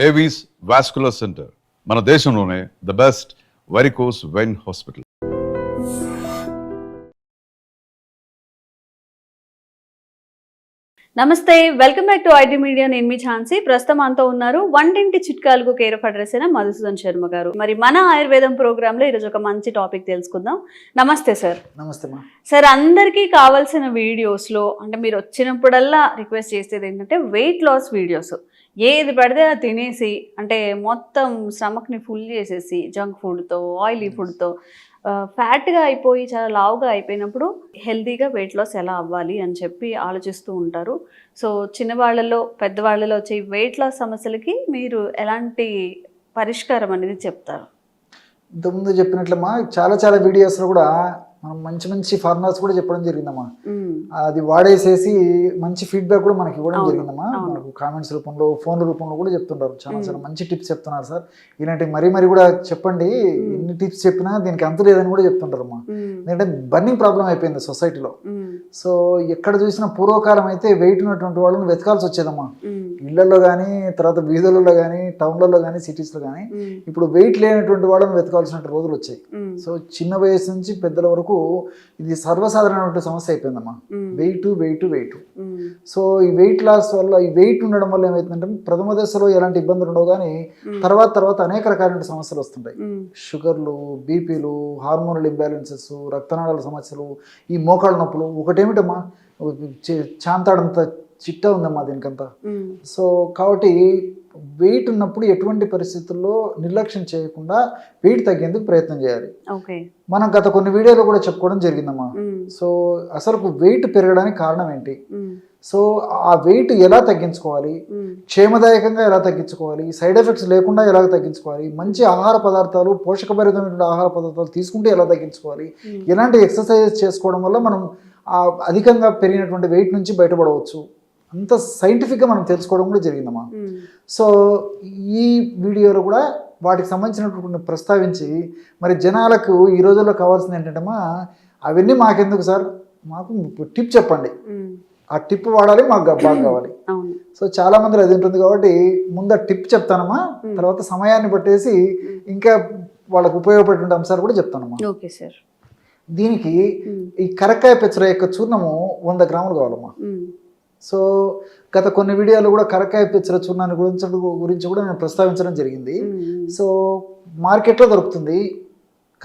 Avis vascular center మన దేశంలోనే the best varicose vein hospital. నమస్తే, welcome back to IT media. నేను మీ ఛాన్సీ. ప్రస్తుతం మనతో ఉన్నారు వంటింటి చిట్కాలకు కేర్ ఆఫ్ అడ్రస్ అయిన మధుసూదన్ శర్మ గారు. మరి మన ఆయుర్వేదం ప్రోగ్రామ్ లో ఈరోజు ఒక మంచి టాపిక్ తెలుసుకుందాం. నమస్తే సార్. నమస్తే మా సార్, అందరికీ కావాల్సిన వీడియోస్ లో అంటే మీరు వచ్చినప్పుడల్లా రిక్వెస్ట్ చేసేది ఏంటంటే వెయిట్ లాస్ వీడియోస్. ఏది పడితే అది తినేసి అంటే మొత్తం స్టమక్ని ఫుల్ చేసేసి జంక్ ఫుడ్తో ఆయిలీ ఫుడ్తో ఫ్యాట్గా అయిపోయి చాలా లావుగా అయిపోయినప్పుడు హెల్తీగా వెయిట్ లాస్ ఎలా అవ్వాలి అని చెప్పి ఆలోచిస్తూ ఉంటారు. సో చిన్నవాళ్ళలో పెద్దవాళ్ళలో వచ్చే వెయిట్ లాస్ సమస్యలకి మీరు ఎలాంటి పరిష్కారం అనేది చెప్తారు? ఇంతకుముందు చెప్పినట్లమ్మా చాలా వీడియోస్లో కూడా మనం మంచి ఫార్ములాస్ కూడా చెప్పడం జరిగిందమ్మా. అది వాడేసేసి మంచి ఫీడ్బ్యాక్ కూడా మనకి ఇవ్వడం జరిగిందమ్మా. మనకు కామెంట్స్ రూపంలో ఫోన్ల రూపంలో కూడా చెప్తుంటారు. చాలా మంచి టిప్స్ చెప్తున్నారు సార్, ఇలాంటి మరీ కూడా చెప్పండి, ఎన్ని టిప్స్ చెప్పినా దీనికి అంత లేదని కూడా చెప్తుంటారమ్మా. ఎందుకంటే బర్నింగ్ ప్రాబ్లం అయిపోయింది సొసైటీలో. సో ఎక్కడ చూసినా పూర్వకాలం అయితే వెయిట్ ఉన్నటువంటి వాళ్ళని వెతకాల్సి వచ్చేదమ్మా, ఇళ్లలో కానీ తర్వాత వీధులలో కానీ టౌన్లలో కానీ సిటీస్లో కానీ. ఇప్పుడు వెయిట్ లేనటువంటి వాళ్ళని వెతకాల్సిన రోజులు వచ్చాయి. సో చిన్న వయసు నుంచి పెద్దల వరకు ఇది సర్వసాధారణమైన సమస్య అయిపోయిందమ్మా, వెయిట్. సో ఈ వెయిట్ లాస్ వల్ల, ఈ వెయిట్ ఉండడం వల్ల ఏమైతుందంటే ప్రథమ దశలో ఎలాంటి ఇబ్బందులు ఉండవు కానీ తర్వాత అనేక రకాలైన సమస్యలు వస్తుంటాయి. షుగర్లు, బీపీలు, హార్మోనల్ ఇంబ్యాలెన్సెస్, రక్తనాళాల సమస్యలు, ఈ మోకాళ్ళ నొప్పులు. ఒకటేమిటమ్మా, చాంతాడంత చిట్టా ఉందమ్మా దీనికంతా. సో కాబట్టి వెయిట్ ఉన్నప్పుడు ఎటువంటి పరిస్థితుల్లో నిర్లక్ష్యం చేయకుండా వెయిట్ తగ్గేందుకు ప్రయత్నం చేయాలి. మనం గత కొన్ని వీడియోలో కూడా చెప్పుకోవడం జరిగిందమ్మా. సో అసలు వెయిట్ పెరగడానికి కారణం ఏంటి, సో ఆ వెయిట్ ఎలా తగ్గించుకోవాలి, క్షేమదాయకంగా ఎలా తగ్గించుకోవాలి, సైడ్ ఎఫెక్ట్స్ లేకుండా ఎలా తగ్గించుకోవాలి, మంచి ఆహార పదార్థాలు, పోషకభరితమైన ఆహార పదార్థాలు తీసుకుంటే ఎలా తగ్గించుకోవాలి, ఎలాంటి ఎక్సర్సైజెస్ చేసుకోవడం వల్ల మనం అధికంగా పెరిగినటువంటి వెయిట్ నుంచి బయటపడవచ్చు, అంత సైంటిఫిక్గా మనం తెలుసుకోవడం కూడా జరిగిందమ్మా. సో ఈ వీడియోలో కూడా వాటికి సంబంధించినటువంటి ప్రస్తావించి మరి జనాలకు ఈ రోజుల్లో కావాల్సింది ఏంటంటమ్మా, అవన్నీ మాకెందుకు సార్, మాకు టిప్ చెప్పండి, ఆ టిప్ వాడాలి, మాకు బాగా కావాలి. సో చాలా మంది అది ఉంటుంది కాబట్టి ముందు ఆ టిప్ చెప్తానమ్మా, తర్వాత సమయాన్ని పట్టేసి ఇంకా వాళ్ళకు ఉపయోగపడే అంశాలు కూడా చెప్తానమ్మా. Okay sir. దీనికి ఈ కరక్కాయ పెచ్చర యొక్క చూర్ణము 100 గ్రాములు కావాలమ్మా. సో గత కొన్ని వీడియోలు కూడా కరక్కాయ పెచ్చర చూర్ణాన్ని గురించి కూడా నేను ప్రస్తావించడం జరిగింది. సో మార్కెట్లో దొరుకుతుంది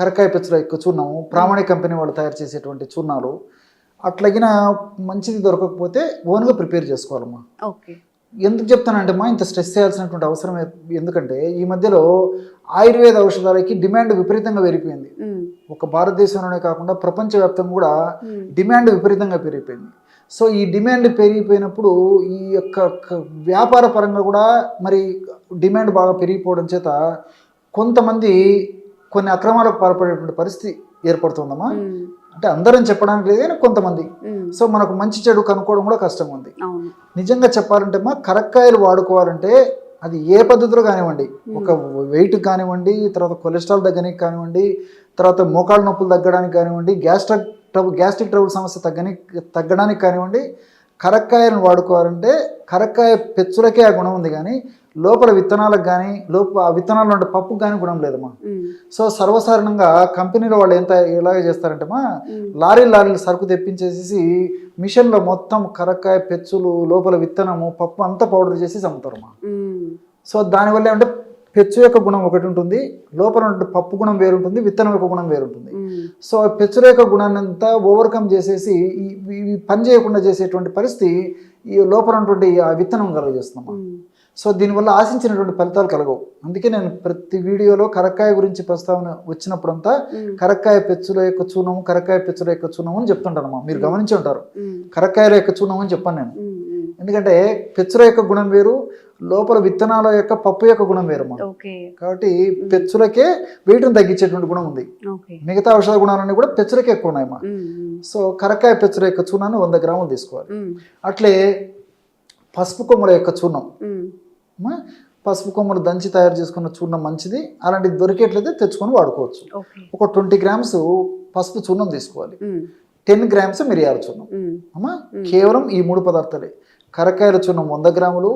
కరక్కాయ పెచ్చర యొక్క చూర్ణము, ప్రామాణిక కంపెనీ వాళ్ళు తయారు చేసేటువంటి చూర్ణాలు. అట్లాగిన మంచిది దొరకకపోతే ఓన్గా ప్రిపేర్ చేసుకోవాలమ్మా. ఎందుకు చెప్తానంటే మా ఇంత స్ట్రెస్ చేయాల్సినటువంటి అవసరం ఎందుకంటే ఈ మధ్యలో ఆయుర్వేద ఔషధాలకి డిమాండ్ విపరీతంగా పెరిగిపోయింది. ఒక భారతదేశంలోనే కాకుండా ప్రపంచవ్యాప్తంగా కూడా డిమాండ్ విపరీతంగా పెరిగిపోయింది. సో ఈ డిమాండ్ పెరిగిపోయినప్పుడు ఈ యొక్క వ్యాపార పరంగా కూడా మరి డిమాండ్ బాగా పెరిగిపోవడం చేత కొంతమంది కొన్ని అక్రమాలకు పాల్పడేటువంటి పరిస్థితి ఏర్పడుతుందమ్మా. అంటే అందరం చెప్పడానికి లేదు కానీ కొంతమంది. సో మనకు మంచి చెడు కనుక్కోవడం కూడా కష్టంగా ఉంది. నిజంగా చెప్పాలంటే మా కరక్కాయలు వాడుకోవాలంటే అది ఏ పద్ధతిలో కానివ్వండి, ఒక వెయిట్ కానివ్వండి, తర్వాత కొలెస్ట్రాల్ తగ్గడానికి కానివ్వండి, తర్వాత మోకాళ్ళ నొప్పులు తగ్గడానికి కానివ్వండి, గ్యాస్ట్రిక్ ట్రబుల్ సమస్య తగ్గడానికి కానివ్వండి, కరక్కాయలను వాడుకోవాలంటే కరక్కాయ పెచ్చులకే ఆ గుణం ఉంది కానీ లోపల విత్తనాలకు కానీ ఆ విత్తనాలు ఉండే పప్పుకు కానీ గుణం లేదమ్మా. సో సర్వసాధారణంగా కంపెనీలో వాళ్ళు ఎలాగ చేస్తారంటే మా లారీలు సరుకు తెప్పించేసి మిషన్లో మొత్తం కరక్కాయ పెచ్చులు, లోపల విత్తనము, పప్పు అంతా పౌడర్ చేసి అమ్ముతారమ్మా. సో దానివల్ల ఏమంటే పెచ్చు యొక్క గుణం ఒకటి ఉంటుంది, లోపల ఉంటే పప్పు గుణం వేరుంటుంది, విత్తనం యొక్క గుణం వేరుంటుంది. సో పెచ్చుల యొక్క గుణాన్ని అంతా ఓవర్కమ్ చేసేసి ఈ పని చేయకుండా చేసేటువంటి పరిస్థితి ఈ లోపల ఉన్నటువంటి ఆ విత్తనం కలుగజేస్తున్నామా. సో దీనివల్ల ఆశించినటువంటి ఫలితాలు కలగవు. అందుకే నేను ప్రతి వీడియోలో కరక్కాయ గురించి ప్రస్తావన వచ్చినప్పుడంతా కరక్కాయ పెచ్చుల యొక్క చూర్ణము, కరక్కాయ పెచ్చుల యొక్క చూర్ణము అని చెప్తుంటానమ్మా. మీరు గమనించి ఉంటారు, కరక్కాయల యొక్క చూర్ణం అని చెప్పాను నేను. ఎందుకంటే పెచ్చుల యొక్క గుణం వేరు, లోపల విత్తనాల యొక్క పప్పు యొక్క గుణం వేరమ్మా. కాబట్టి పెచ్చులకే వెయిట్ను తగ్గించేటువంటి గుణం ఉంది. మిగతా ఔషధ గుణాలన్నీ కూడా పెచ్చులకే ఎక్కువ ఉన్నాయమ్మా. సో కరక్కాయ పెచ్చుల యొక్క చూర్ణాన్ని 100 గ్రాములు తీసుకోవాలి. అట్లే పసుపు కొమ్మల యొక్క చూర్ణం, పసుపు కొమ్మలు దంచి తయారు చేసుకున్న చూర్ణం మంచిది. అలాంటిది దొరికేట్లయితే తెచ్చుకొని వాడుకోవచ్చు. ఒక 20 గ్రామ్స్ పసుపు చూర్ణం తీసుకోవాలి, 10 గ్రామ్స్ మిరియాల చూర్ణం అమ్మా. కేవలం ఈ 3 పదార్థాలే. కరక్కాయల చూర్ణం 100 గ్రాములు,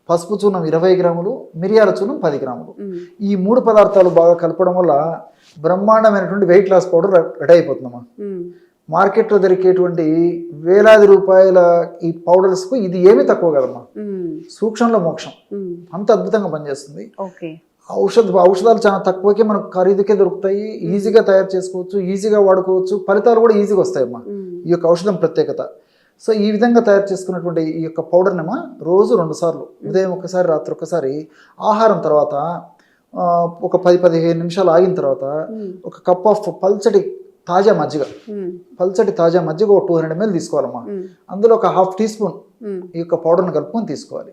పసుపు చూర్ణం 20 గ్రాములు, మిరియాల చూర్ణం 10 గ్రాములు. ఈ 3 పదార్థాలు బాగా కలపడం వల్ల బ్రహ్మాండమైనటువంటి వెయిట్ లాస్ పౌడర్ రెడీ అయిపోతుందమ్మా. మార్కెట్లో దొరికేటువంటి వేలాది రూపాయల ఈ పౌడర్స్కు ఇది ఏమీ తక్కువ కదమ్మా. సూక్ష్మంలో మోక్షం, అంత అద్భుతంగా పనిచేస్తుంది. ఔషధాలు చాలా తక్కువకే మనకు ఖరీదుకే దొరుకుతాయి, ఈజీగా తయారు చేసుకోవచ్చు, ఈజీగా వాడుకోవచ్చు, ఫలితాలు కూడా ఈజీగా వస్తాయమ్మా ఈ యొక్క ఔషధం ప్రత్యేకత. సో ఈ విధంగా తయారు చేసుకున్నటువంటి ఈ యొక్క పౌడర్నేమో రోజు 2 సార్లు, ఉదయం ఒకసారి, రాత్రి ఒకసారి, ఆహారం తర్వాత ఒక 10-15 నిమిషాలు ఆగిన తర్వాత ఒక కప్ ఆఫ్ పల్చటి తాజా మజ్జిగ, ఒక 200 ml తీసుకోవాలమ్మా. అందులో ఒక 1/2 టీ స్పూన్ ఈ యొక్క పౌడర్ని కలుపుకొని తీసుకోవాలి.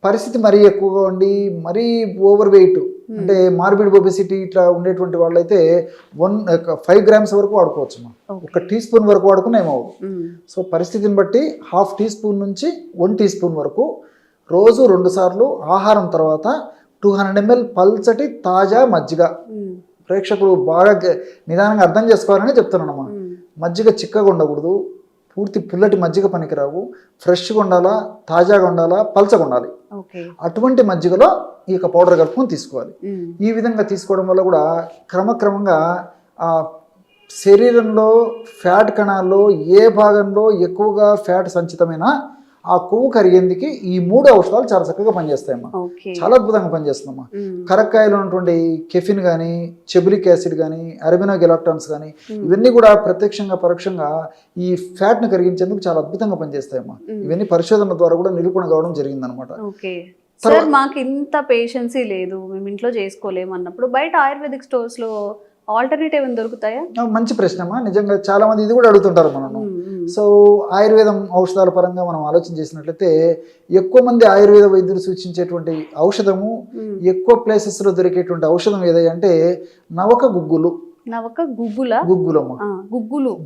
పరిస్థితి మరీ ఎక్కువగా ఉండి మరీ ఓవర్ వెయిట్ అంటే మార్బిడ్ ఒబెసిటీ ఇట్లా ఉండేటువంటి వాళ్ళైతే 5 గ్రామ్స్ వరకు వాడుకోవచ్చు. ఒక టీ స్పూన్ వరకు వాడుకుని ఏమవు. సో పరిస్థితిని బట్టి 1/2 టీ స్పూన్ నుంచి 1 టీ స్పూన్ వరకు రోజు 2 సార్లు, ఆహారం తర్వాత 200 ml పల్చటి తాజా మజ్జిగ. ప్రేక్షకులు బాగా నిదానంగా అర్థం చేసుకోవాలని చెప్తున్నానమ్మా. మజ్జిగ చిక్కగా ఉండకూడదు, పూర్తి పుల్లటి మజ్జిగ పనికిరావు, ఫ్రెష్గా ఉండాలా, తాజాగా ఉండాలా, పల్చగా ఉండాలి. అటువంటి మజ్జిగలో ఈ యొక్క పౌడర్ కలుపుకొని తీసుకోవాలి. ఈ విధంగా తీసుకోవడం వల్ల కూడా క్రమక్రమంగా ఆ శరీరంలో ఫ్యాట్ కణాల్లో ఏ భాగంలో ఎక్కువగా ఫ్యాట్ సంచితమైనా ఆ కొవ్వు కరిగేందుకు ఈ 3 ఔషధాలు చాలా చక్కగా పనిచేస్తాయమ్మా. చాలా అద్భుతంగా పనిచేస్తుందమ్మా. కరక్కాయలో ఉన్నటువంటి కెఫిన్ కానీ, చెబులిక్ యాసిడ్ కానీ, అరబినో గెలాక్టాన్స్ కానీ ఇవన్నీ కూడా ప్రత్యక్షంగా పరోక్షంగా ఈ ఫ్యాట్ ని కరిగించేందుకు చాలా అద్భుతంగా పనిచేస్తాయమ్మా. ఇవన్నీ పరిశోధనల ద్వారా కూడా నిరూపణ కావడం జరిగిందనమాట. సార్ మాకు ఇంత పేషెన్సీ లేదు, మేము ఇంట్లో చేసుకోలేము అన్నప్పుడు బయట ఆయుర్వేదిక్ స్టోర్స్ లో ఆల్టర్నేటివ్ ఏమైనా దొరుకుతాయా? మంచి ప్రశ్నమ్మా. నిజంగా చాలా మంది ఇది కూడా అడుగుతుంటారు మనము. సో ఆయుర్వేదం ఔషధాల పరంగా మనం ఆలోచన చేసినట్లయితే ఎక్కువ మంది ఆయుర్వేద వైద్యులు సూచించేటువంటి ఔషధము, ఎక్కువ ప్లేసెస్ లో దొరికేటువంటి ఔషధం ఏదంటే నవక గుగ్గులు.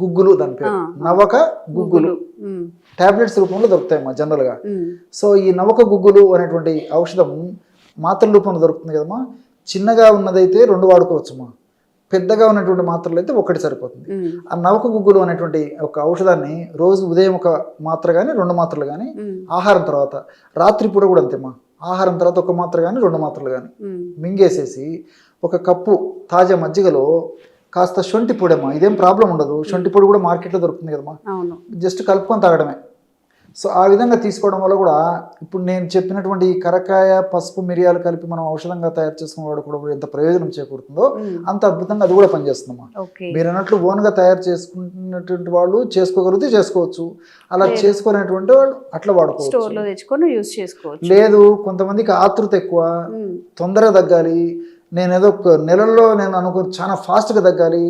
గుగ్గులు దాని పేరు నవక గుగ్గులు. టాబ్లెట్స్ రూపంలో దొరుకుతాయమ్మా జనరల్ గా. సో ఈ నవక గుగ్గులు అనేటువంటి ఔషధం మాత్రల రూపంలో దొరుకుతుంది కదమ్మా. చిన్నగా ఉన్నదైతే 2 వాడుకోవచ్చుమా, పెద్దగా ఉన్నటువంటి మాత్రలు అయితే 1 సరిపోతుంది. ఆ నవక గుగ్గులు అనేటువంటి ఒక ఔషధాన్ని రోజు ఉదయం 1 మాత్ర కానీ 2 మాత్రలు కానీ, ఆహారం తర్వాత, రాత్రి పూట కూడా అంతేమ్మా, ఆహారం తర్వాత 1 మాత్ర కానీ 2 మాత్రలు కానీ మింగేసేసి 1 కప్పు తాజా మజ్జిగలో కాస్త శొంఠి పొడి అమ్మా. ఇదేం ప్రాబ్లం ఉండదు, శొంఠి పొడి కూడా మార్కెట్లో దొరుకుతుంది కదమ్మా, జస్ట్ కలుపుకొని తాగడమే. సో ఆ విధంగా తీసుకోవడం వల్ల కూడా ఇప్పుడు నేను చెప్పినటువంటి ఈ కరకాయ, పసుపు, మిరియాలు కలిపి మనం ఔషధంగా తయారు చేసుకున్న వాడు కూడా ఎంత ప్రయోజనం చేకూరుతుందో అంత అద్భుతంగా అది కూడా పనిచేస్తుందమ్మా. మీరు అన్నట్లు ఓన్గా తయారు చేసుకున్నటువంటి వాళ్ళు చేసుకోగలిగితే చేసుకోవచ్చు, అలా చేసుకోలేనటువంటి వాళ్ళు అట్లా వాడుకోవచ్చు. లేదు కొంతమందికి ఆతృత ఎక్కువ, తొందరగా తగ్గాలి, నేను ఏదో నెలల్లో నేను చాలా ఫాస్ట్గా తగ్గాలి,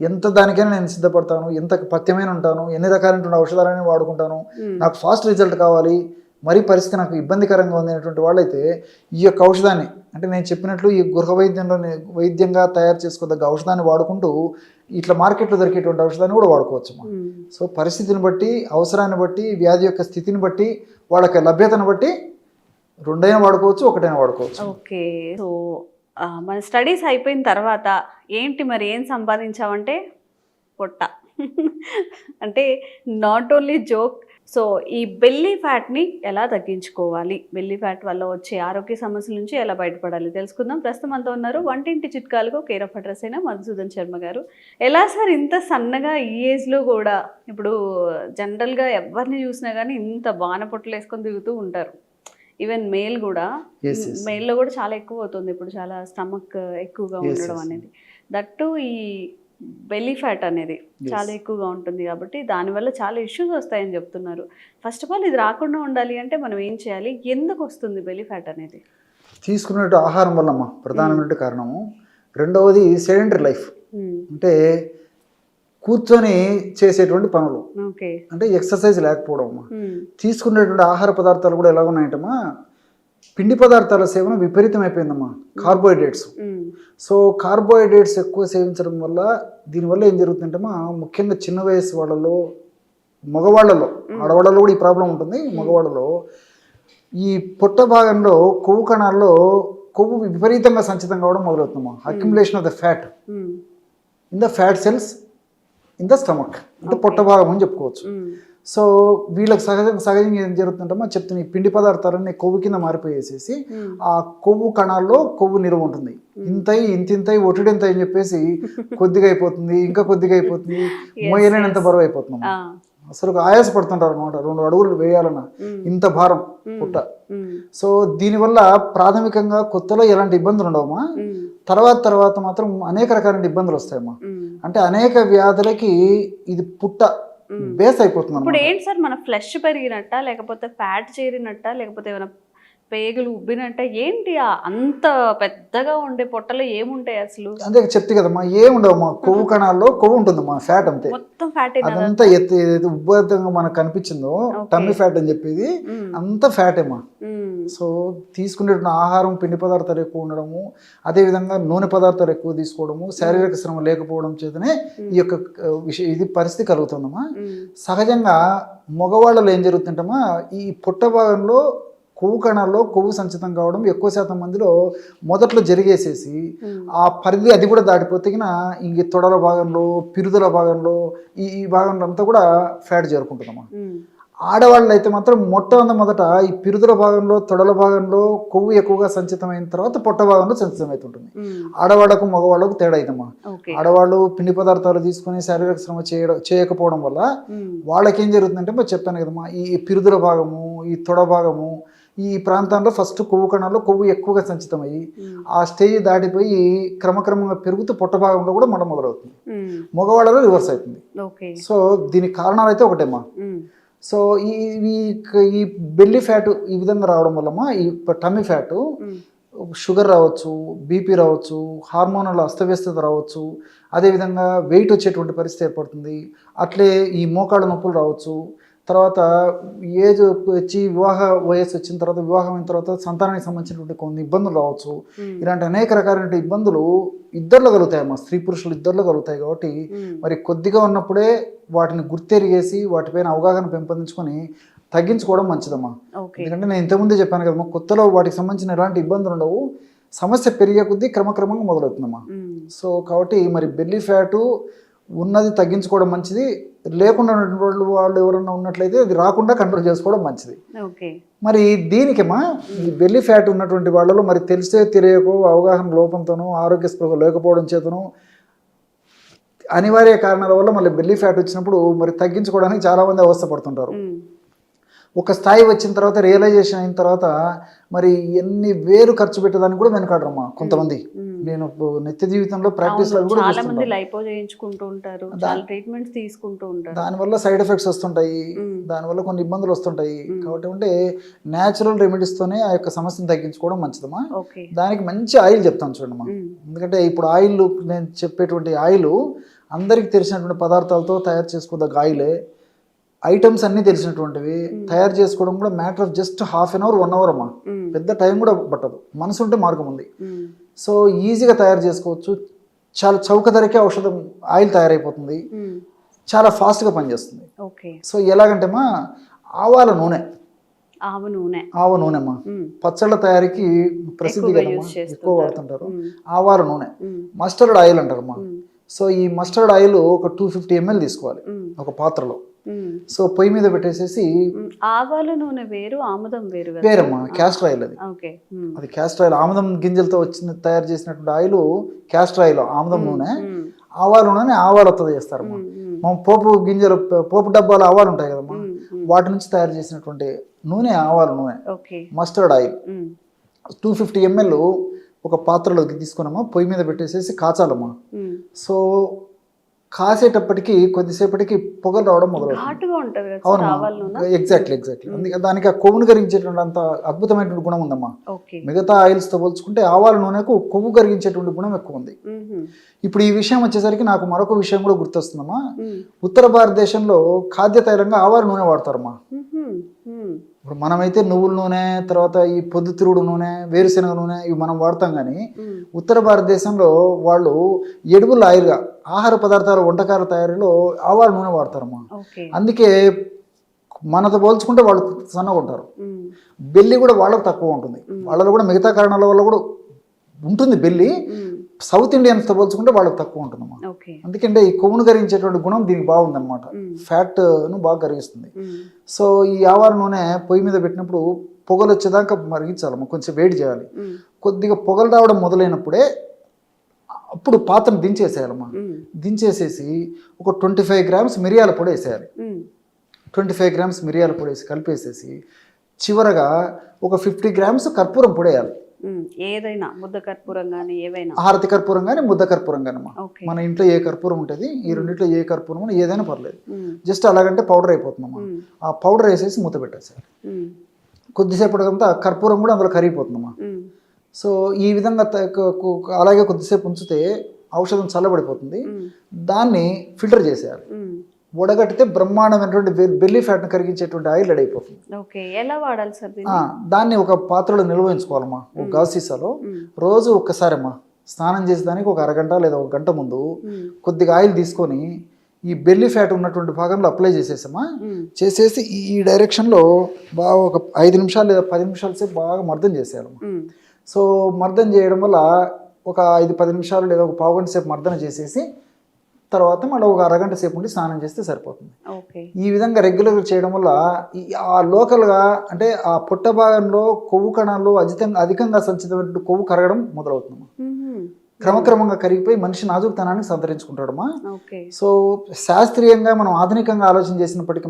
ఎంత దానికైనా నేను సిద్ధపడతాను, ఎంత పథ్యమైన ఉంటాను, ఎన్ని రకాలైన ఔషధాలని వాడుకుంటాను, నాకు ఫాస్ట్ రిజల్ట్ కావాలి, మరీ పరిస్థితి నాకు ఇబ్బందికరంగా ఉంది అనేటువంటి వాళ్ళైతే ఈ యొక్క ఔషధాన్ని అంటే నేను చెప్పినట్లు ఈ గృహ వైద్యంగా తయారు చేసుకోదగ్గ ఔషధాన్ని వాడుకుంటూ ఇట్లా మార్కెట్లో దొరికేటువంటి ఔషధాన్ని కూడా వాడుకోవచ్చు. సో పరిస్థితిని బట్టి, అవసరాన్ని బట్టి, వ్యాధి యొక్క స్థితిని బట్టి, వాళ్ళకి లభ్యతను బట్టి 2 వాడుకోవచ్చు, 1 వాడుకోవచ్చు. ఓకే. సో మన స్టడీస్ అయిపోయిన తర్వాత ఏంటి మరి ఏం సంపాదించామంటే పొట్ట అంటే నాట్ ఓన్లీ జోక్. సో ఈ బెల్లీ ఫ్యాట్ని ఎలా తగ్గించుకోవాలి, బెల్లీ ఫ్యాట్ వల్ల వచ్చే ఆరోగ్య సమస్యల నుంచి ఎలా బయటపడాలి తెలుసుకుందాం. ప్రస్తుతం అంతా ఉన్నారు వంటింటి చిట్కాలకు కేర్ ఆఫ్ అడ్రస్ అయిన మధుసూదన్ శర్మ గారు. ఎలా సార్ ఇంత సన్నగా ఈ ఏజ్లో కూడా? ఇప్పుడు జనరల్గా ఎవరిని చూసినా కానీ ఇంత బాణ పొట్టలు వేసుకొని తిరుగుతూ ఉంటారు. ఈవెన్ మేల్ కూడా, మేల్లో కూడా చాలా ఎక్కువ అవుతుంది ఇప్పుడు, చాలా స్టమక్ ఎక్కువగా ఉండడం అనేది. దట్టు ఈ బెల్లీ ఫ్యాట్ అనేది చాలా ఎక్కువగా ఉంటుంది కాబట్టి దానివల్ల చాలా ఇష్యూస్ వస్తాయని చెప్తున్నారు. ఫస్ట్ ఆఫ్ ఆల్ ఇది రాకుండా ఉండాలి అంటే మనం ఏం చేయాలి, ఎందుకు వస్తుంది బెల్లీ ఫ్యాట్ అనేది? తీసుకున్నట్టు ఆహారం వల్లమ్మా ప్రధానమైన కారణము. రెండవది సెడెంటరీ లైఫ్, అంటే కూర్చొని చేసేటువంటి పనులు, అంటే ఎక్సర్సైజ్ లేకపోవడం. తీసుకునేటువంటి ఆహార పదార్థాలు కూడా ఎలా ఉన్నాయంటమ్మా, పిండి పదార్థాల సేవన విపరీతం అయిపోయిందమ్మా, కార్బోహైడ్రేట్స్. సో కార్బోహైడ్రేట్స్ ఎక్కువ సేవించడం వల్ల దీనివల్ల ఏం జరుగుతుందంటమ్మా, ముఖ్యంగా చిన్న వయసు వాళ్ళలో, మగవాళ్ళలో, ఆడవాళ్ళలో కూడా ఈ ప్రాబ్లం ఉంటుంది. మగవాళ్ళలో ఈ పొట్ట భాగంలో కొవ్వు కణాల్లో కొవ్వు విపరీతంగా సంచితం కావడం మొదలవుతుందమ్మా. Accumulation of the fat in the fat cells in the stomach, అంటే పొట్ట భాగం అని చెప్పుకోవచ్చు. సో వీళ్ళకి సహజంగా ఏం జరుగుతుంటామో చెప్తున్నా, ఈ పిండి పదార్థాలన్నీ కొవ్వు కింద మారిపోయేసేసి ఆ కొవ్వు కణాల్లో కొవ్వు నిల్వ ఉంటుంది. ఇంతింతై ఒటిడింత అని చెప్పేసి కొద్దిగా అయిపోతుంది, ఇంకా కొద్దిగా అయిపోతుంది, మోయలేనంత బరువు అయిపోతుంది. అసలు ఆయాస పడుతుంటారు అనమాట 2 అడుగులు వేయాలన్న ఇంత భారం పుట్ట. సో దీనివల్ల ప్రాథమికంగా కొత్తలో ఎలాంటి ఇబ్బందులు ఉండవమ్మా, తర్వాత మాత్రం అనేక రకాలైన ఇబ్బందులు వస్తాయమ్మా. అంటే అనేక వ్యాధులకి ఇది పుట్ట బేస్ అయిపోతుంది. ఇప్పుడు ఏంటి సార్, మన ఫ్లెష్ పెరిగినట్ట, లేకపోతే ఫ్యాట్ చేరినట్ట, లేకపోతే ఏమైనా పేగులు ఉబ్బినట్ట, ఏంటి అంత పెద్దగా ఉండే పొట్టలో ఏముంటాయి అసలు? అంతే చెప్తే కదమ్మా, ఏముండవమ్మా, కొవ్వు కణాల్లో కొవ్వు ఉంటుందమ్మా, ఫ్యాట్ అంతే, మొత్తం ఫ్యాట్. అదంతా ఏదైతే ఉబ్బతంగా మనకు కనిపించిందో టమ్మీ ఫ్యాట్ అని చెప్పేది అంతా ఫ్యాటేమా. సో తీసుకునేటువంటి ఆహారం పిండి పదార్థాలు ఎక్కువ ఉండడము, అదేవిధంగా నూనె పదార్థాలు ఎక్కువ తీసుకోవడము, శారీరక శ్రమ లేకపోవడం చేతనే ఈ యొక్క ఇది పరిస్థితి కలుగుతుందమ్మా. సహజంగా మగవాళ్ళలో ఏం జరుగుతుంటమ్మా, ఈ పుట్ట భాగంలో కొవ్వు కణాల్లో కొవ్వు సంచితం కావడం ఎక్కువ శాతం మందిలో మొదట్లో జరిగేసేసి ఆ పరిధి అది కూడా దాటిపోతే ఇంక తొడల భాగంలో, పిరుదుల భాగంలో, ఈ భాగంలో అంతా కూడా ఫ్యాట్ చేరుకుంటుందమ్మా. ఆడవాళ్ళు అయితే మాత్రం మొదట ఈ పిరుదుల భాగంలో, తొడల భాగంలో కొవ్వు ఎక్కువగా సంచితమైన తర్వాత పొట్ట భాగంలో సంచితం అవుతుంటుంది. ఆడవాళ్లకు మగవాళ్ళకు తేడా అయితమ్మా. ఆడవాళ్ళు పిండి పదార్థాలు తీసుకుని శారీరక శ్రమ చేయకపోవడం వల్ల వాళ్ళకి ఏం జరుగుతుందంటే చెప్పాను కదమ్మా, ఈ పిరుదుల భాగము, ఈ తొడ భాగము, ఈ ప్రాంతంలో ఫస్ట్ కొవ్వు కణాల్లో కొవ్వు ఎక్కువగా సంచితమయ్యి ఆ స్టేజ్ దాటిపోయి క్రమక్రమంగా పెరుగుతూ పొట్ట భాగంలో కూడా మొదలవుతుంది. మగవాళ్ళలో రివర్స్ అవుతుంది. సో దీనికి కారణాలు అయితే ఒకటేమ్మా. సో ఈ బెల్లీ ఫ్యాట్ ఈ విధంగా రావడం వల్లమ్మా, ఈ టమ్మీ ఫ్యాటు షుగర్ రావచ్చు, బీపీ రావచ్చు, హార్మోనల్ అస్తవ్యస్తత రావచ్చు, అదేవిధంగా వెయిట్ వచ్చేటువంటి పరిస్థితి ఏర్పడుతుంది. అట్లే ఈ మోకాళ్ళ నొప్పులు రావచ్చు. తర్వాత ఏజ్ వచ్చి వివాహ వయస్సు వచ్చిన తర్వాత, వివాహం అయిన తర్వాత సంతానానికి సంబంధించినటువంటి కొన్ని ఇబ్బందులు రావచ్చు. ఇలాంటి అనేక రకాలైన ఇబ్బందులు ఇద్దరిలో కలుగుతాయమ్మా, స్త్రీ పురుషులు ఇద్దరిలో కలుగుతాయి. కాబట్టి మరి కొద్దిగా ఉన్నప్పుడే వాటిని గుర్తెరిగేసి వాటిపైన అవగాహన పెంపొందించుకొని తగ్గించుకోవడం మంచిదమ్మా. ఎందుకంటే నేను ఇంతకుముందే చెప్పాను కదమ్మా, కొత్తలో వాటికి సంబంధించిన ఎలాంటి ఇబ్బందులు ఉండవు, సమస్య పెరిగే కొద్దీ క్రమక్రమంగా మొదలవుతుందమ్మా. సో కాబట్టి మరి బెల్లీ ఫ్యాటు ఉన్నది తగ్గించుకోవడం మంచిది, లేకుండా వాళ్ళు ఎవరన్నా ఉన్నట్లయితే అది రాకుండా కంట్రోల్ చేసుకోవడం మంచిది. మరి దీనికేమా ఈ బెల్లీ ఫ్యాట్ ఉన్నటువంటి వాళ్ళలో మరి తెలియకో అవగాహన లోపంతోనో ఆరోగ్య స్పృహ లేకపోవడం చేతను అనివార్య కారణాల వల్ల మళ్ళీ బెల్లీ ఫ్యాట్ వచ్చినప్పుడు మరి తగ్గించుకోవడానికి చాలామంది అవస్థపడుతుంటారు. ఒక స్థాయి వచ్చిన తర్వాత, రియలైజేషన్ అయిన తర్వాత మరి ఎన్ని వేలు ఖర్చు పెట్టడానికి కూడా వెనకాడరమ్మా కొంతమంది. నేను నిత్య జీవితంలో ప్రాక్టీస్ లో కూడా దానివల్ల సైడ్ ఎఫెక్ట్స్ వస్తుంటాయి, దానివల్ల కొన్ని ఇబ్బందులు వస్తుంటాయి. కాబట్టి అంటే న్యాచురల్ రెమెడీస్ తోనే ఆ యొక్క సమస్యను తగ్గించుకోవడం మంచిదమ్మా. దానికి మంచి ఆయిల్ చెప్తాను చూడమ్మా. ఎందుకంటే ఇప్పుడు ఆయిల్, నేను చెప్పేటువంటి ఆయిల్ అందరికి తెలిసినటువంటి పదార్థాలతో తయారు చేసుకోదగ్గ ఆయిలే. ఐటమ్స్ అన్నీ తెలిసినటువంటివి, తయారు చేసుకోవడం కూడా matter of just ½ an hour 1 hour అమ్మా. పెద్ద టైం కూడా పట్టదు, మనసు ఉంటే మార్గం ఉంది. సో ఈజీగా తయారు చేసుకోవచ్చు. చాలా చౌక ధరకే ఔషధం ఆయిల్ తయారైపోతుంది, చాలా ఫాస్ట్గా పనిచేస్తుంది. సో ఎలాగంటేమా, ఆవాల నూనె, ఆవ నూనెమ్మా పచ్చళ్ళ తయారీకి ప్రసిద్ధి కదమ్మా, ఎక్కువ వాడుతుంటారు. ఆవాల నూనె, మస్టర్డ్ ఆయిల్ అంటారమ్మా. సో ఈ మస్టర్డ్ ఆయిల్ ఒక 250 ml తీసుకోవాలి ఒక పాత్రలో. సో పొయ్యి మీద పెట్టేసేసి, ఆవాల నూనె వేరు, ఆముదం వేరు వేరమ్మా, క్యాస్టర్ ఆయిల్ అది. అది క్యాస్టర్ ఆయిల్, ఆముదం గింజలతో తయారు చేసినటువంటి ఆయిల్ క్యాస్టర్ ఆయిల్, ఆముదం నూనె. ఆవాల నూనె ఆవాలతో చేస్తారమ్మా. మనం పోపు గింజలు, పోపు డబ్బాలు ఆవాలు ఉంటాయి కదమ్మా, వాటి నుంచి తయారు చేసినటువంటి నూనె ఆవాల నూనె. మస్టర్డ్ ఆయిల్ 250 ml ఒక పాత్రలోకి తీసుకున్నామా, పొయ్యి మీద పెట్టేసేసి కాచాలమ్మా. సో కాసేటప్పటికి కొద్దిసేపటికి పొగలు రావడం మొదలవుతుంది. అవునమ్మా, ఎగ్జాక్ట్లీ. అందుకే దానికి ఆ కొవ్వును కరిగించేటువంటి అంత అద్భుతమైనటువంటి గుణం ఉందమ్మా. మిగతా ఆయిల్స్ తో పోల్చుకుంటే ఆవాల నూనెకు కొవ్వు కరిగించేటువంటి గుణం ఎక్కువ ఉంది. ఇప్పుడు ఈ విషయం వచ్చేసరికి నాకు మరొక విషయం కూడా గుర్తొస్తుందమ్మా. ఉత్తర భారతదేశంలో ఖాద్య తైలంగా ఆవాల నూనె వాడతారమ్మా. ఇప్పుడు మనమైతే నువ్వుల నూనె, తర్వాత ఈ పొద్దుతిరుగుడు నూనె, వేరుశెనగ నూనె ఇవి మనం వాడతాం. కానీ ఉత్తర భారతదేశంలో వాళ్ళు ఎడుబుల్ ఆయిల్గా ఆహార పదార్థాల వంటకాల తయారీలో ఆవాల నూనె వాడతారమ్మా. అందుకే మనతో పోల్చుకుంటే వాళ్ళు సన్నగా ఉంటారు. బెల్లి కూడా వాళ్ళకు తక్కువ ఉంటుంది. వాళ్ళలో కూడా మిగతా కారణాల వల్ల కూడా ఉంటుంది బెల్లి, సౌత్ ఇండియన్స్తో పోల్చుకుంటే వాళ్ళకి తక్కువ ఉంటుందమ్మా. ఓకే. ఎందుకంటే ఈ కొవ్వును కరిగించేటువంటి గుణం దీనికి బాగుందన్నమాట, ఫ్యాట్ను బాగా కరిగిస్తుంది. సో ఈ ఆవార నూనె పొయ్యి మీద పెట్టినప్పుడు పొగలు వచ్చేదాకా మరిగించాలమ్మా, కొంచెం వేడి చేయాలి. కొద్దిగా పొగలు రావడం మొదలైనప్పుడే అప్పుడు పాత్రను దించేసేయాలమ్మా. దించేసేసి ఒక 25 గ్రామ్స్ మిరియాల పొడి వేసేయాలి. 25 గ్రామ్స్ మిరియాల పొడి వేసి కలిపేసేసి చివరగా ఒక 50 గ్రామ్స్ కర్పూరం పొడి వేయాలి. ఏదైనా ముద్ద కర్పూరం కానీ ఏవైనా, హారతి కర్పూరం కానీ ముద్ద కర్పూరం కానమ్మా. ఓకే. మన ఇంట్లో ఏ కర్పూరం ఉంటుంది, ఈ రెండింటిలో ఏ కర్పూరం ఏదైనా పర్లేదు, జస్ట్ అలాగంటే పౌడర్ అయిపోతుందమ్మా. ఆ పౌడర్ వేసేసి మూత పెట్టేసారి కొద్దిసేపటికంతా కర్పూరం కూడా అందులో కరిగిపోతుందమ్మా. సో ఈ విధంగా అలాగే కొద్దిసేపు ఉంచితే ఔషధం చల్లబడిపోతుంది. దాన్ని ఫిల్టర్ చేసేయాలి. వడగట్టితే బ్రహ్మాండమైనటువంటి బెల్లీ ఫ్యాట్ను కరిగించేటువంటి ఆయిల్ రెడీ అయిపోతుంది. ఓకే. ఎలా వాడాలి సార్? దాన్ని ఒక పాత్రలో నిల్వ ఉంచుకోవాలమ్మా, ఒక గాజు సీసాలో. రోజు ఒక్కసారమ్మా స్నానం చేసేదానికి ఒక అరగంట లేదా ఒక గంట ముందు కొద్దిగా ఆయిల్ తీసుకొని ఈ బెల్లీ ఫ్యాట్ ఉన్నటువంటి భాగంలో అప్లై చేసేసామా. చేసేసి ఈ డైరెక్షన్లో బాగా ఒక 5 నిమిషాలు లేదా 10 నిమిషాల సేపు బాగా మర్దన చేసేయాలమ్మా. సో మర్దన చేయడం వల్ల ఒక 5-10 నిమిషాలు లేదా ఒక పావుగంట సేపు మర్దన చేసేసి తర్వాత మళ్ళీ ఒక అరగంట సేపు ఉండి స్నానం చేస్తే సరిపోతుంది. ఈ విధంగా రెగ్యులర్గా చేయడం వల్ల ఆ లోకల్గా అంటే ఆ పుట్ట భాగంలో కొవ్వు కణాల్లో అధికంగా సంచితమైన కొవ్వు కరగడం మొదలవుతుంది. క్రమక్రమంగా కరిగిపోయి మనిషి నాజుకుతనాన్ని సంతరించుకుంటాడమ్మా. సో శాస్త్రీయంగా మనం ఆధునికంగా ఆలోచన చేసినప్పటికీ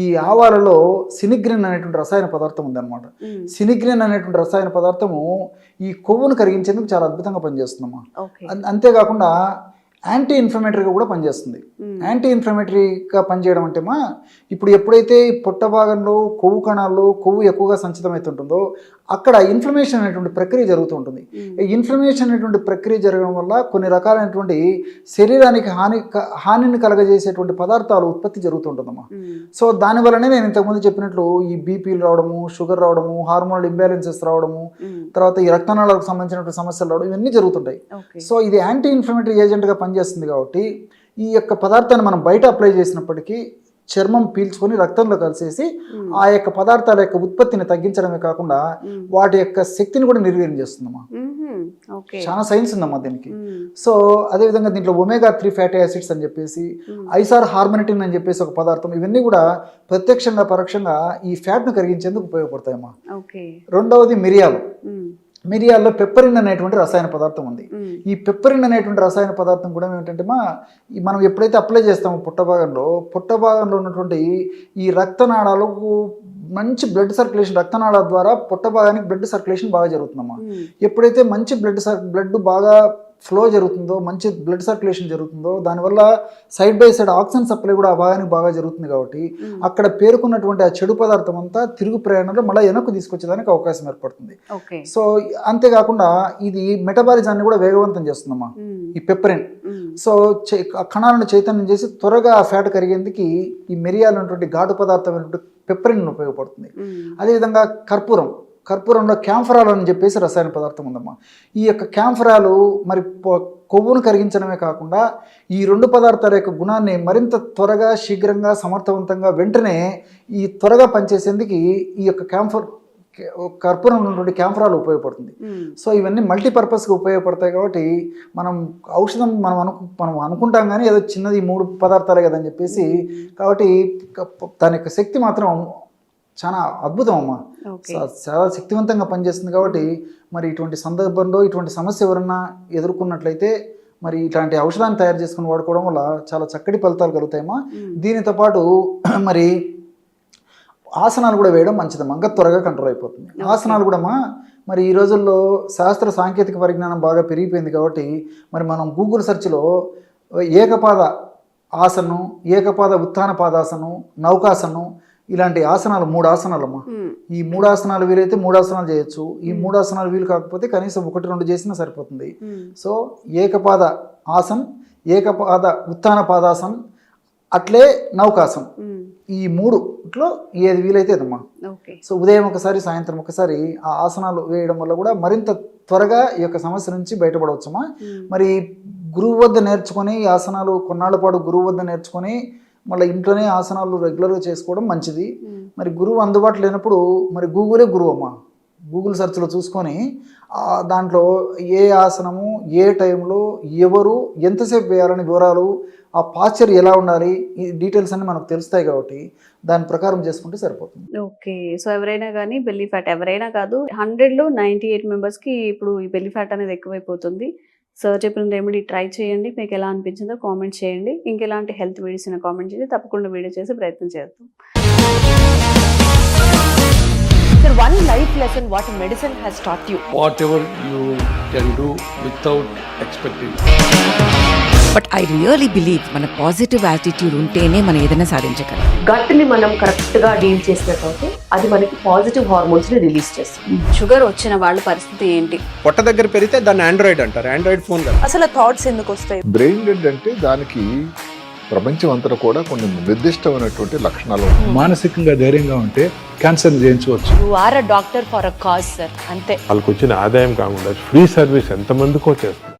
ఈ ఆవాలలో సినిగ్రిన్ అనేటువంటి రసాయన పదార్థం ఉందన్నమాట. సినిగ్రిన్ అనేటువంటి రసాయన పదార్థము ఈ కొవ్వును కరిగించేందుకు చాలా అద్భుతంగా పనిచేస్తుందమ్మా. అంతేకాకుండా యాంటీ ఇన్ఫ్లమేటరీగా కూడా పనిచేస్తుంది. యాంటీ ఇన్ఫ్లమేటరీగా పనిచేయడం అంటేమా ఇప్పుడు ఎప్పుడైతే పొట్ట భాగంలో కొవ్వు కణాల్లో కొవ్వు ఎక్కువగా సంచితమవుతుంటుందో అక్కడ ఇన్ఫ్లమేషన్ అనేటువంటి ప్రక్రియ జరుగుతూ ఉంటుంది. ఇన్ఫ్లమేషన్ అనేటువంటి ప్రక్రియ జరగడం వల్ల కొన్ని రకాలైనటువంటి శరీరానికి హానిని కలగజేసేటువంటి పదార్థాలు ఉత్పత్తి జరుగుతుంటుందమ్మా. సో దానివల్లనే నేను ఇంతకుముందు చెప్పినట్లు ఈ బీపీలు రావడము, షుగర్ రావడము, హార్మోనల్ ఇంబ్యాలెన్సెస్ రావడము, తర్వాత ఈ రక్తనాళాలకు సంబంధించినటువంటి సమస్యలు రావడం, ఇవన్నీ జరుగుతుంటాయి. సో ఇది యాంటీ ఇన్ఫ్లమేటరీ ఏజెంట్గా పనిచేస్తుంది కాబట్టి ఈ యొక్క పదార్థాన్ని మనం బయట అప్లై చేసినప్పటికీ చర్మం పీల్చుకొని రక్తంలో కలిసేసి ఆ యొక్క పదార్థాల యొక్క ఉత్పత్తిని తగ్గించడమే కాకుండా వాటి యొక్క శక్తిని కూడా నిర్వీర్యం చేస్తుందమ్మా. చాలా సైన్స్ ఉందమ్మా దీనికి. సో అదేవిధంగా దీంట్లో ఒమేగా-3 ఫ్యాటీ యాసిడ్స్ అని చెప్పేసి, ఐసార్ హార్మనిటిన్ అని చెప్పేసి ఒక పదార్థం, ఇవన్నీ కూడా ప్రత్యక్షంగా పరోక్షంగా ఈ ఫ్యాట్ను కరిగించేందుకు ఉపయోగపడతాయమ్మా. రెండవది మిరియాలు. మిరియాల్లో పెప్పరిన్ అనేటువంటి రసాయన పదార్థం ఉంది. ఈ పెప్పరిన్ అనేటువంటి రసాయన పదార్థం కూడా ఏమిటంటే మనం ఎప్పుడైతే అప్లై చేస్తామో పుట్ట భాగంలో ఉన్నటువంటి ఈ రక్తనాళాలకు మంచి బ్లడ్ సర్క్యులేషన్, రక్తనాళాల ద్వారా పుట్ట భాగానికి బ్లడ్ సర్క్యులేషన్ బాగా జరుగుతుందమ్మా. ఎప్పుడైతే మంచి బ్లడ్ బాగా ఫ్లో జరుగుతుందో, మంచి బ్లడ్ సర్క్యులేషన్ జరుగుతుందో, దానివల్ల side by side oxygen supply కూడా ఆ భాగానికి బాగా జరుగుతుంది. కాబట్టి అక్కడ పేరుకున్నటువంటి ఆ చెడు పదార్థం అంతా తిరుగు ప్రయాణంలో మళ్ళీ వెనక్కు తీసుకొచ్చేదానికి అవకాశం ఏర్పడుతుంది. సో అంతేకాకుండా ఇది మెటబాలిజాన్ని కూడా వేగవంతం చేస్తుందమ్మా ఈ పెప్పరిన్. సో కణాలను చైతన్యం చేసి త్వరగా ఆ ఫ్యాట్ కరిగేందుకు ఈ మిరియాలు ఉన్నటువంటి ఘాటు పదార్థమైనటువంటి పెప్పరిన్ ఉపయోగపడుతుంది. అదేవిధంగా కర్పూరంలో క్యాంఫరాల్ అని చెప్పేసి రసాయన పదార్థం ఉందమ్మా. ఈ యొక్క క్యాంఫరాలు మరి కొవ్వును కరిగించడమే కాకుండా ఈ 2 పదార్థాల యొక్క గుణాన్ని మరింత త్వరగా, శీఘ్రంగా, సమర్థవంతంగా, వెంటనే ఈ త్వరగా పనిచేసేందుకు ఈ యొక్క కర్పూరం ఉన్నటువంటి క్యాంఫరాలు ఉపయోగపడుతుంది. సో ఇవన్నీ మల్టీపర్పస్గా ఉపయోగపడతాయి. కాబట్టి మనం ఔషధం మనం అనుకుంటాం కానీ ఏదో చిన్నది 3 పదార్థాలే కదని చెప్పేసి, కాబట్టి దాని యొక్క శక్తి మాత్రం చాలా అద్భుతం అమ్మా. చాలా శక్తివంతంగా పనిచేస్తుంది. కాబట్టి మరి ఇటువంటి సందర్భంలో ఇటువంటి సమస్య ఎవరన్నా ఎదుర్కొన్నట్లయితే మరి ఇట్లాంటి ఔషధాన్ని తయారు చేసుకుని వాడుకోవడం వల్ల చాలా చక్కటి ఫలితాలు కలుగుతాయమ్మా. దీనితో పాటు మరి ఆసనాలు కూడా వేయడం మంచిదమ్మా, ఇంకా త్వరగా కంట్రోల్ అయిపోతుంది. ఆసనాలు కూడా మరి ఈ రోజుల్లో శాస్త్ర సాంకేతిక పరిజ్ఞానం బాగా పెరిగిపోయింది. కాబట్టి మరి మనం గూగుల్ సెర్చ్లో ఏకపాద ఆసనం, ఏకపాద ఉత్థాన పాదాసనం, నౌకాసనం, ఇలాంటి ఆసనాలు 3 ఆసనాలమ్మా. ఈ 3 ఆసనాలు వీలైతే 3 ఆసనాలు చేయొచ్చు. ఈ 3 ఆసనాలు వీలు కాకపోతే కనీసం 1-2 చేసినా సరిపోతుంది. సో ఏకపాద ఆసన్, ఏకపాద ఉత్థాన పాదాసన్, అట్లే నౌకాసనం, ఈ 3లో ఏది వీలైతే అదమ్మా. సో ఉదయం ఒకసారి, సాయంత్రం ఒకసారి ఆ ఆసనాలు వేయడం వల్ల కూడా మరింత త్వరగా ఈ యొక్క సమస్య నుంచి బయటపడవచ్చమ్మా. మరి గురువు వద్ద నేర్చుకొని ఈ ఆసనాలు కొన్నాళ్ళ పాటు గురువు వద్ద నేర్చుకొని మళ్ళీ ఇంట్లోనే ఆసనాలు రెగ్యులర్గా చేసుకోవడం మంచిది. మరి గురువు అందుబాటులో లేనప్పుడు మరి గూగులే గురువు అమ్మా. గూగుల్ సెర్చ్లో చూసుకొని దాంట్లో ఏ ఆసనము ఏ టైంలో ఎవరు ఎంతసేపు వేయాలని వివరాలు, ఆ పాస్చర్ ఎలా ఉండాలి, ఈ డీటెయిల్స్ అన్నీ మనకు తెలుస్తాయి కాబట్టి దాని ప్రకారం చేసుకుంటే సరిపోతుంది. ఓకే. సో ఎవరైనా కానీ బెల్లీ ఫ్యాట్, ఎవరైనా కాదు, 100లో 98 మెంబర్స్కి ఇప్పుడు ఈ బెల్లీ ఫ్యాట్ అనేది ఎక్కువైపోతుంది. సో చెప్పిన రెమెడీ ట్రై చేయండి. మీకు ఎలా అనిపించిందో కామెంట్ చేయండి. ఇంకెలాంటి హెల్త్ వీడియోస్ అయినా కామెంట్ చేయండి. తప్పకుండా వీడియో చేసి ప్రయత్నం చేద్దాం. Sir, one life lesson what medicine has taught you. Whatever you can do without expecting. But I really believe మన పాజిటివ్ యాటిట్యూడ్ ఉంటేనే మనం ఏదైనా సాధించగలం. గట్ ని మనం కరెక్ట్ గా డీల్ చేసినట్లయితే అది మనకి పాజిటివ్ హార్మోన్స్ ని రిలీజ్ చేస్తుంది. షుగర్ వచ్చిన వాళ్ళ పరిస్థితి ఏంటి? పొట్ట దగ్గర పెరిగితే దాన్ని ఆండ్రాయిడ్ అంటారు, ఆండ్రాయిడ్ ఫోన్ కదా. అసలు థాట్స్ ఎందుకు వస్తాయి? బ్రెయిన్ డెడ్ అంటే దానికి ప్రపంచం అంతా కూడా కొన్ని నిర్దిష్టమైనటువంటి లక్షణాలు ఉన్నాయి. మానసికంగా ధైర్యంగా ఉంటే క్యాన్సర్ జయించవచ్చు. You are a doctor for a cause sir, అంతే. వాళ్ళకి వచ్చిన ఆదాయం కాకుండా ఫ్రీ సర్వీస్ ఎంతమందికో చేస్తారు.